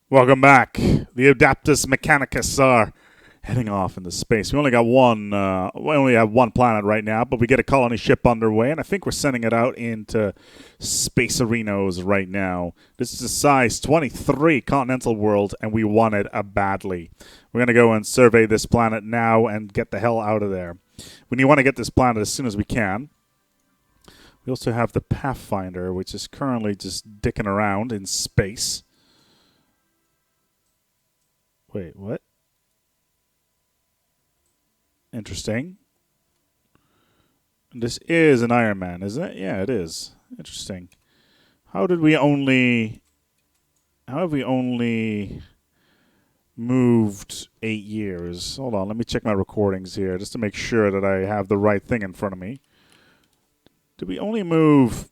Welcome back. The Adaptus Mechanicus are heading off into space. We only got one. We only have one planet right now, but we get a colony ship underway, and I think we're sending it out into space arenas right now. This is a size 23 continental world, and we want it badly. We're gonna go and survey this planet now and get the hell out of there. We want to get this planet as soon as we can. We also have the Pathfinder, which is currently just dicking around in space. Wait, what? Interesting. This is an Iron Man, isn't it? Yeah, it is. Interesting. How have we only moved 8 years? Hold on, let me check my recordings here just to make sure that I have the right thing in front of me. Did we only move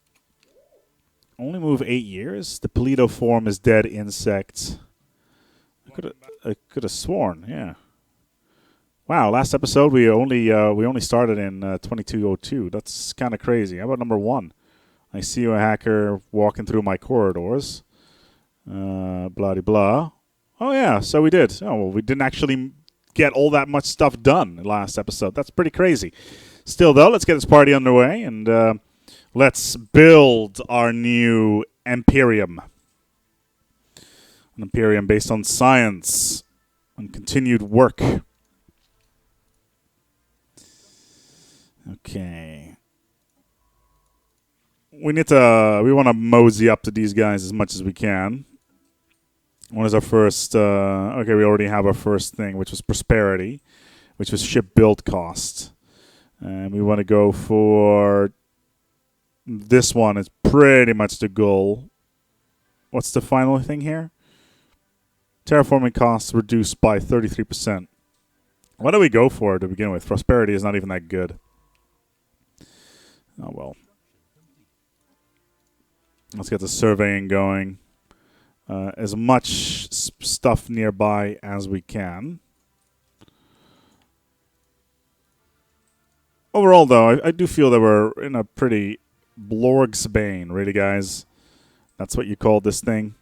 8 years? The Politoform is dead insect. I could have sworn, yeah. Wow, last episode we only started in 2202. That's kind of crazy. How about number 1? I see you, a hacker, walking through my corridors. Blah de blah. Oh yeah, so we did. Oh well, we didn't actually get all that much stuff done in last episode. That's pretty crazy. Still though, let's get this party underway and let's build our new Imperium. An Imperium based on science and continued work. Okay. We want to mosey up to these guys as much as we can. What is our first? Okay, we already have our first thing, which was prosperity, which was ship build cost. And we want to go for this one. It's pretty much the goal. What's the final thing here? Terraforming costs reduced by 33%. What do we go for to begin with? Prosperity is not even that good. Oh well. Let's get the surveying going. As much stuff nearby as we can. Overall, though, I do feel that we're in a pretty Blorgsbane, really, guys. That's what you call this thing.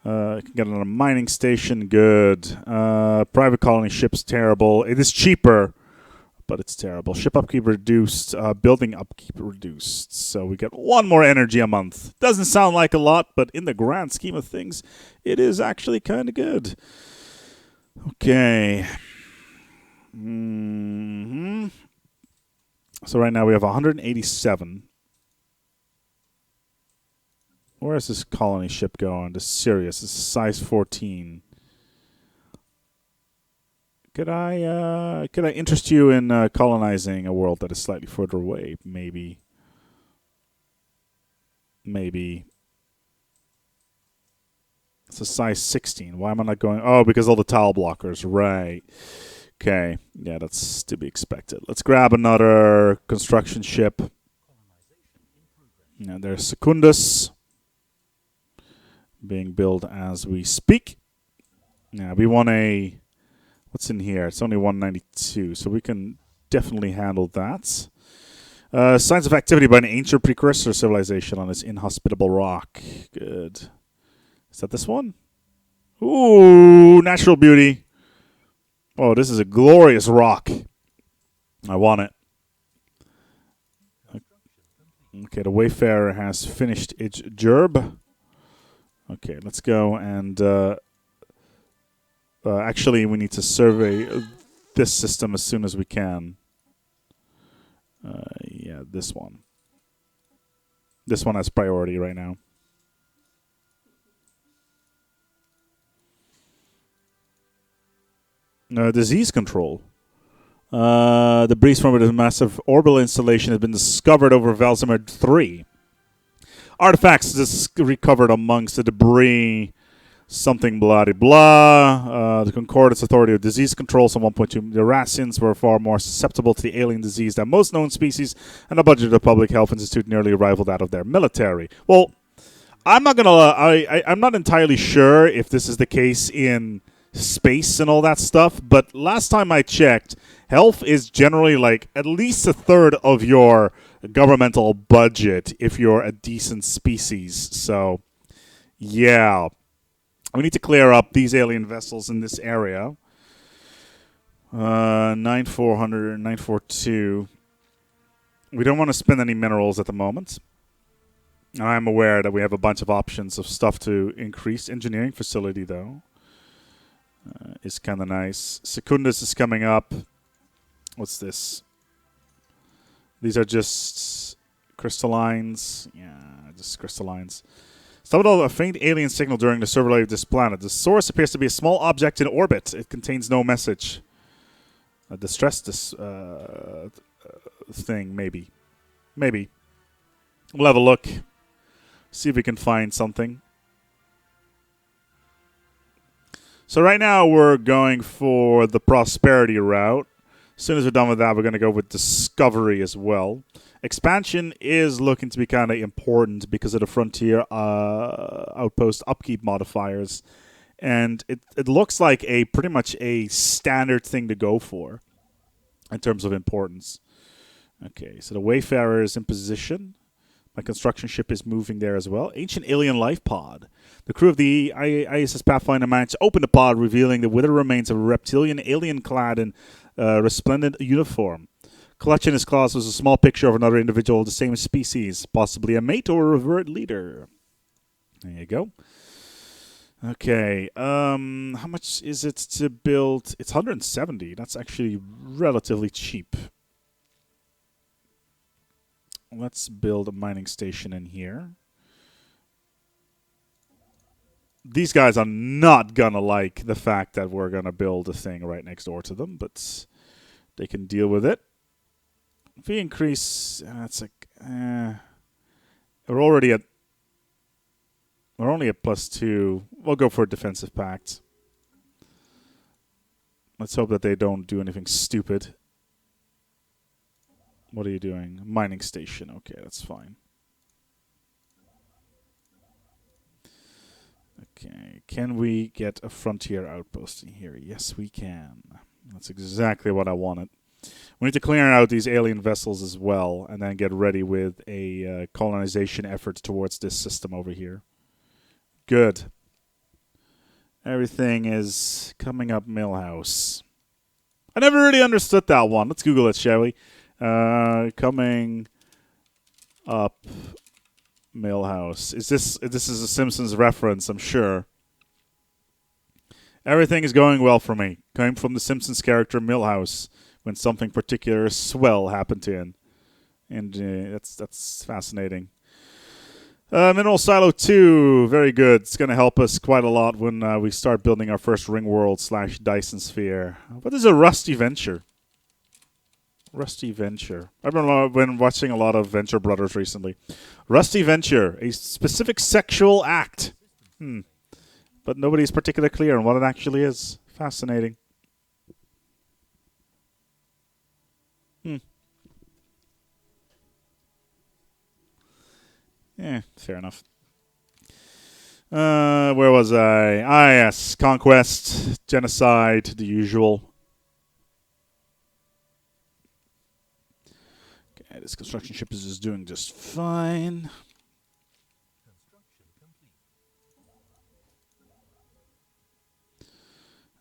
I can get on a mining station. Good. Private colony ship's terrible. It is cheaper, but it's terrible. Ship upkeep reduced. Building upkeep reduced. So we get 1 more energy a month. Doesn't sound like a lot, but in the grand scheme of things, it is actually kind of good. Okay. So right now we have 187. Where is this colony ship going? This Sirius. This is size 14. Could I interest you in colonizing a world that is slightly further away? Maybe. It's a size 16. Why am I not going? Oh, because all the tile blockers. Right. Okay. Yeah, that's to be expected. Let's grab another construction ship. And there's Secundus. Being built as we speak. Now, we want a... What's in here? It's only 192, so we can definitely handle that. Signs of activity by an ancient precursor civilization on this inhospitable rock. Good. Is that this one? Ooh, natural beauty. Oh, this is a glorious rock. I want it. Okay, the Wayfarer has finished its gerb. Okay, let's go and... actually, we need to survey this system as soon as we can. Yeah, this one. This one has priority right now. Disease control. The breeze from a massive orbital installation has been discovered over Velsimer 3. Artifacts recovered amongst the debris. Something blah de blah. The Concordance Authority of Disease Control, some 1.2. The Rassians were far more susceptible to the alien disease than most known species, and the budget of the Public Health Institute nearly rivaled that of their military. Well, I'm not gonna. I'm not entirely sure if this is the case in space and all that stuff, but last time I checked, health is generally like at least a third of your governmental budget if you're a decent species. So, yeah. We need to clear up these alien vessels in this area. 9400, 942. We don't want to spend any minerals at the moment. I'm aware that we have a bunch of options of stuff to increase. Engineering facility, though, is kind of nice. Secundus is coming up. What's this? These are just crystallines. Yeah, just crystallines. Startled a faint alien signal during the survey of this planet. The source appears to be a small object in orbit. It contains no message. A distress thing, maybe. Maybe. We'll have a look. See if we can find something. So right now we're going for the prosperity route. As soon as we're done with that, we're going to go with discovery as well. Expansion is looking to be kind of important because of the frontier outpost upkeep modifiers. And it looks like pretty much a standard thing to go for in terms of importance. Okay, so the Wayfarer is in position. My construction ship is moving there as well. Ancient alien life pod. The crew of the ISS Pathfinder managed to open the pod, revealing the withered remains of a reptilian alien clad in resplendent uniform. Clutch in his claws was a small picture of another individual of the same species, possibly a mate or a revert leader. There you go. Okay, how much is it to build? It's 170. That's actually relatively cheap. Let's build a mining station in here. These guys are not gonna like the fact that we're gonna build a thing right next door to them, but they can deal with it. If we increase, it's like we're only at +2. We'll go for a defensive pact. Let's hope that they don't do anything stupid. What are you doing? Mining station. Okay, that's fine. Okay, can we get a frontier outpost in here? Yes, we can. That's exactly what I wanted. We need to clear out these alien vessels as well, and then get ready with a colonization effort towards this system over here. Good. Everything is coming up Millhouse. I never really understood that one. Let's Google it, shall we? Coming up Millhouse. This is a Simpsons reference, I'm sure. Everything is going well for me. Coming from the Simpsons character Millhouse when something particular swell happened to him. And that's fascinating. Mineral Silo 2, very good. It's going to help us quite a lot when we start building our first ring world / Dyson sphere. What is a Rusty Venture? Rusty Venture. I've been watching a lot of Venture Brothers recently. Rusty Venture, a specific sexual act. But nobody's particularly clear on what it actually is. Fascinating. Yeah, fair enough. Where was I? Ah, yes. Conquest, genocide, the usual. Okay, this construction ship is just doing just fine.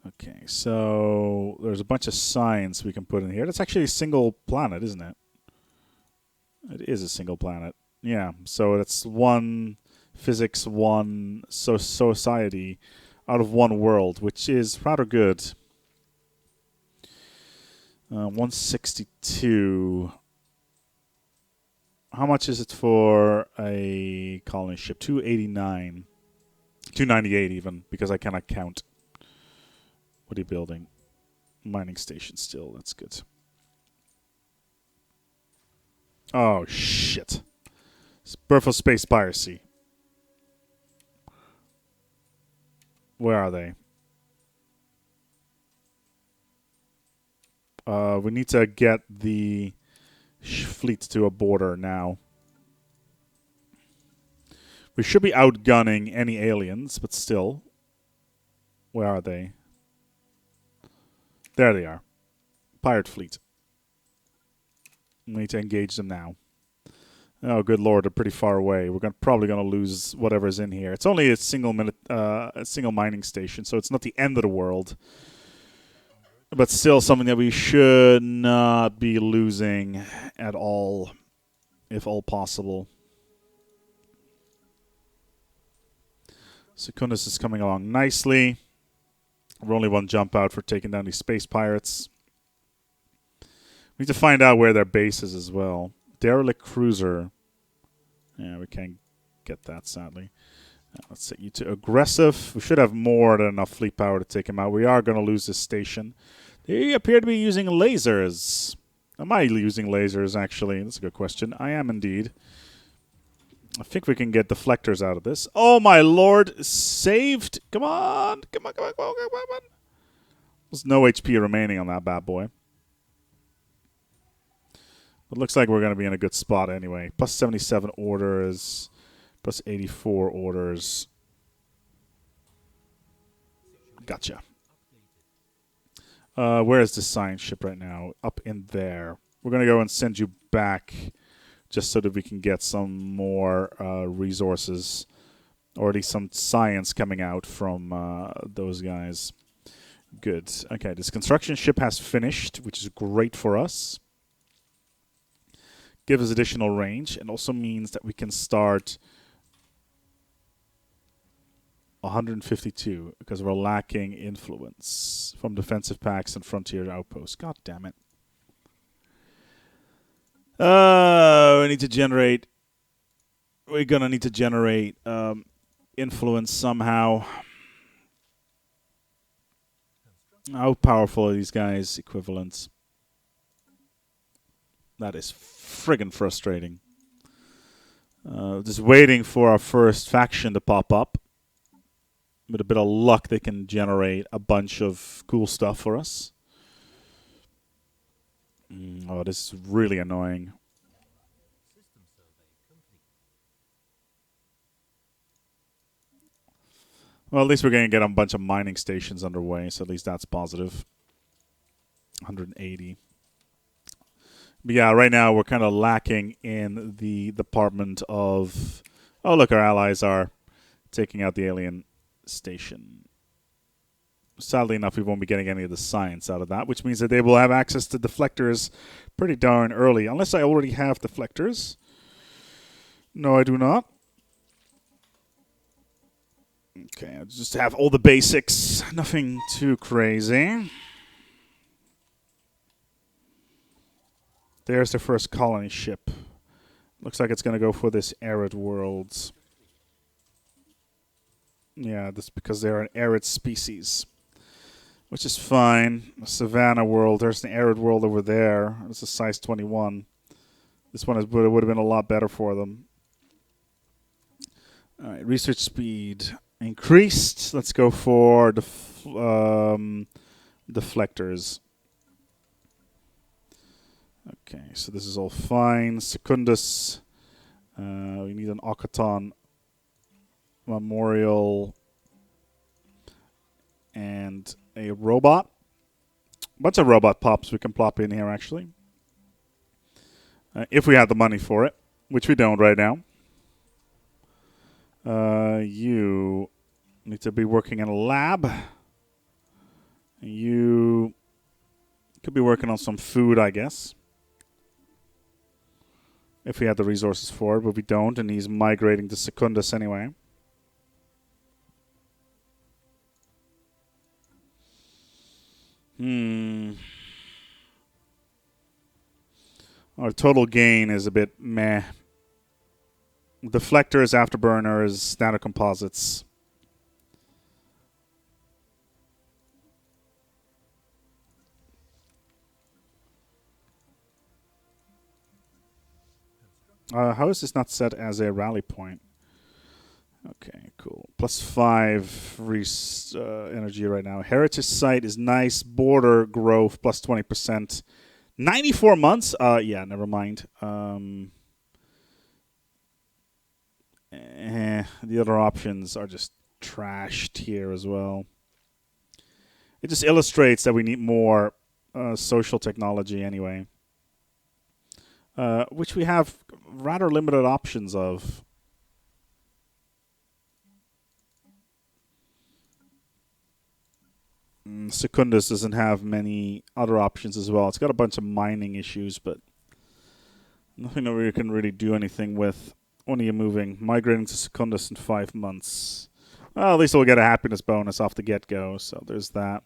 Okay, so there's a bunch of signs we can put in here. That's actually a single planet, isn't it? It is a single planet. Yeah, so that's one physics, one society out of one world, which is rather good. 162. How much is it for a colony ship? 289. 298 even, because I cannot count. What are you building? Mining station still. That's good. Oh, shit. It's birth of space piracy. Where are they? We need to get the fleet to a border now. We should be outgunning any aliens, but still. Where are they? There they are. Pirate fleet. We need to engage them now. Oh, good lord, they're pretty far away. We're probably going to lose whatever's in here. It's only a single mining station, so it's not the end of the world. But still something that we should not be losing at all, if all possible. Secundus is coming along nicely. We're only one jump out for taking down these space pirates. We need to find out where their base is as well. Derelict cruiser. Yeah, we can't get that, sadly. Let's set you to aggressive. We should have more than enough fleet power to take him out. We are going to lose this station. They appear to be using lasers. Am I using lasers, actually? That's a good question. I am indeed. I think we can get deflectors out of this. Oh, my lord. Saved. Come on. Come on, come on, come on, come on. There's no HP remaining on that bad boy. It looks like we're going to be in a good spot anyway. Plus 77 orders. Plus 84 orders. Gotcha. Where is this science ship right now? Up in there. We're going to go and send you back just so that we can get some more resources. Or at least some science coming out from those guys. Good. Okay, this construction ship has finished, which is great for us. Gives us additional range, and also means that we can start 152 because we're lacking influence from defensive packs and frontier outposts. God damn it. We need to generate. We're gonna need to generate influence somehow. How powerful are these guys' equivalents? That is friggin' frustrating. Just waiting for our first faction to pop up. With a bit of luck, they can generate a bunch of cool stuff for us. Oh, this is really annoying. Well, at least we're going to get a bunch of mining stations underway, so at least that's positive. 180. But yeah, right now we're kind of lacking in the department of... Oh, look, our allies are taking out the alien station. Sadly enough, we won't be getting any of the science out of that, which means that they will have access to deflectors pretty darn early. Unless I already have deflectors. No, I do not. Okay, I'll just have all the basics. Nothing too crazy. There's the first colony ship. Looks like it's going to go for this arid world. Yeah, that's because they're an arid species. Which is fine. A savanna world. There's an arid world over there. It's a size 21. This one would have been a lot better for them. Alright, research speed increased. Let's go for deflectors. Okay, so this is all fine. Secundus. We need an Okaton memorial and a robot. A bunch of robot pops we can plop in here, actually. If we have the money for it, which we don't right now. You need to be working in a lab. You could be working on some food, I guess. If we had the resources for it, but we don't, and he's migrating to Secundus anyway. Our total gain is a bit meh. Deflectors, afterburners, standard composites. How is this not set as a rally point? Okay, cool. Plus 5 energy right now. Heritage site is nice. Border growth plus 20%. 94 months? Yeah, never mind. The other options are just trashed here as well. It just illustrates that we need more social technology anyway. which we have rather limited options of. Secundus doesn't have many other options as well. It's got a bunch of mining issues, but nothing that we can really do anything with. When are you moving? Migrating to Secundus in 5 months. Well, at least we'll get a happiness bonus off the get-go, so there's that.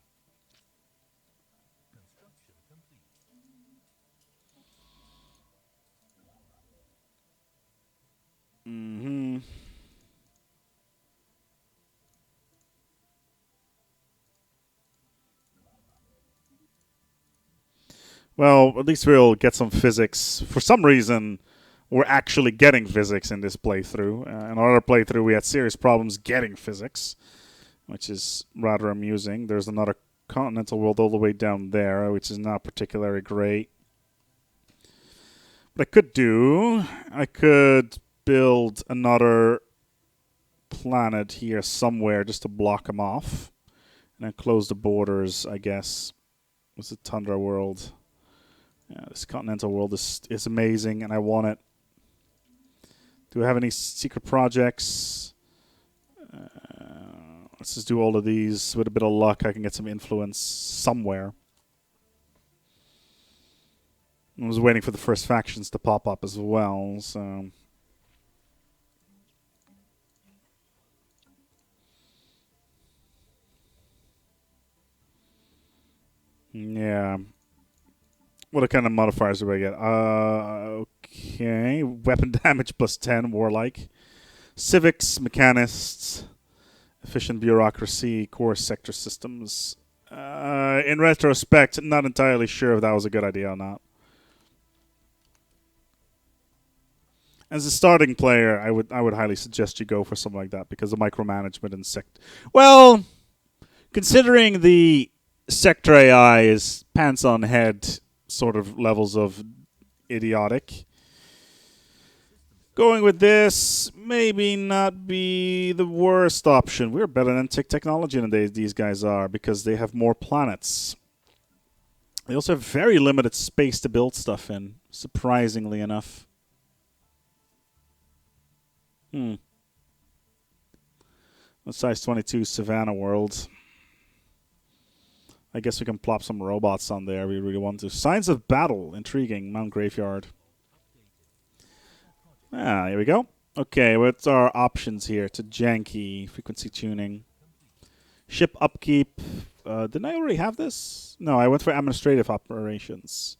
Mm-hmm. Well, at least we'll get some physics. For some reason, we're actually getting physics in this playthrough. In our other playthrough, we had serious problems getting physics, which is rather amusing. There's another continental world all the way down there, which is not particularly great. What I could do, I could build another planet here somewhere just to block them off. And then close the borders, I guess. What's the Tundra world? Yeah, this continental world is amazing, and I want it. Do I have any secret projects? Let's just do all of these. With a bit of luck, I can get some influence somewhere. I was waiting for the first factions to pop up as well, so... Yeah. What kind of modifiers do I get? Okay. Weapon damage plus 10, warlike. Civics, mechanists, efficient bureaucracy, core sector systems. In retrospect, not entirely sure if that was a good idea or not. As a starting player, I would highly suggest you go for something like that because the micromanagement and Well, considering the sector AI is pants on head sort of levels of idiotic. Going with this maybe not be the worst option. We're better than technology than these guys are because they have more planets. They also have very limited space to build stuff in, surprisingly enough. A size 22 Savannah world. I guess we can plop some robots on there if we really want to. Signs of battle. Intriguing. Mount Graveyard. Here we go. Okay, what's our options here? To janky. Frequency tuning. Ship upkeep. Didn't I already have this? No, I went for administrative operations.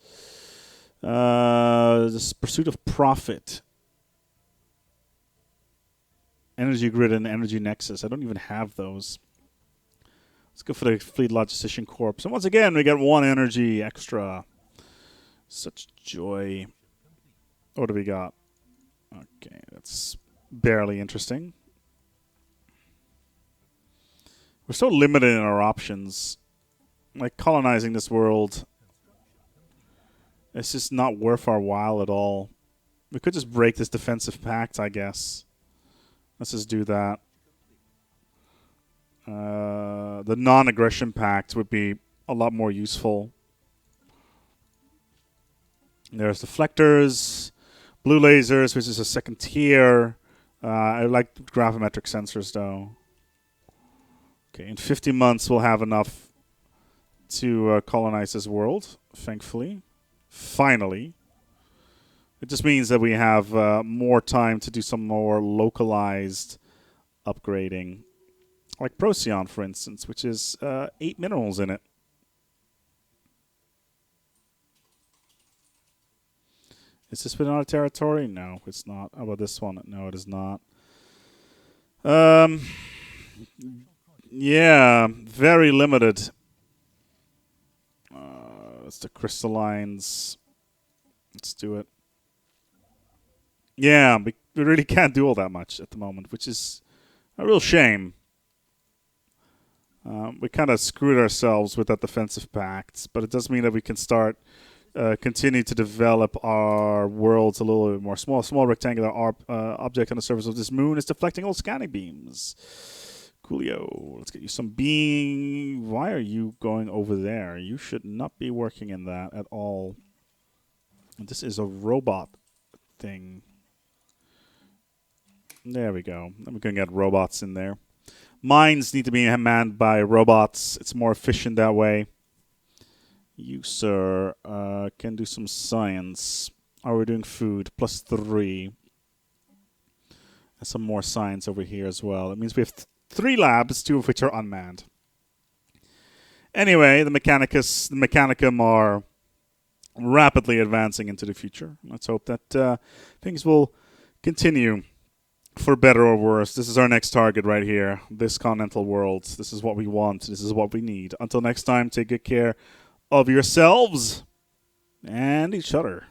This pursuit of profit. Energy grid and energy nexus. I don't even have those. Let's go for the Fleet Logistician Corps. And once again, we get 1 energy extra. Such joy. What do we got? Okay, that's barely interesting. We're so limited in our options. Like, colonizing this world, it's just not worth our while at all. We could just break this defensive pact, I guess. Let's just do that. The non-aggression pact would be a lot more useful. There's deflectors, blue lasers, which is a second tier. I like gravimetric sensors, though. Okay, in 50 months, we'll have enough to colonize this world, thankfully. Finally. It just means that we have more time to do some more localized upgrading. Like Procyon, for instance, which is 8 minerals in it. Is this within our territory? No, it's not. How about this one? No, it is not. Yeah, very limited. It's the crystallines. Let's do it. Yeah, we really can't do all that much at the moment, which is a real shame. We kind of screwed ourselves with that defensive pact, but it does mean that we can start continue to develop our worlds a little bit more. Small rectangular object on the surface of this moon is deflecting all scanning beams. Coolio. Let's get you some beam. Why are you going over there? You should not be working in that at all. This is a robot thing. There we go. Then we can get robots in there. Mines need to be manned by robots. It's more efficient that way. You, sir, can do some science. Are we doing food? +3. And some more science over here as well. It means we have 3 labs, 2 of which are unmanned. Anyway, the Mechanicum are rapidly advancing into the future. Let's hope that things will continue for better or worse. This is our next target right here. This continental world. This is what we want. This is what we need. Until next time, take good care of yourselves and each other.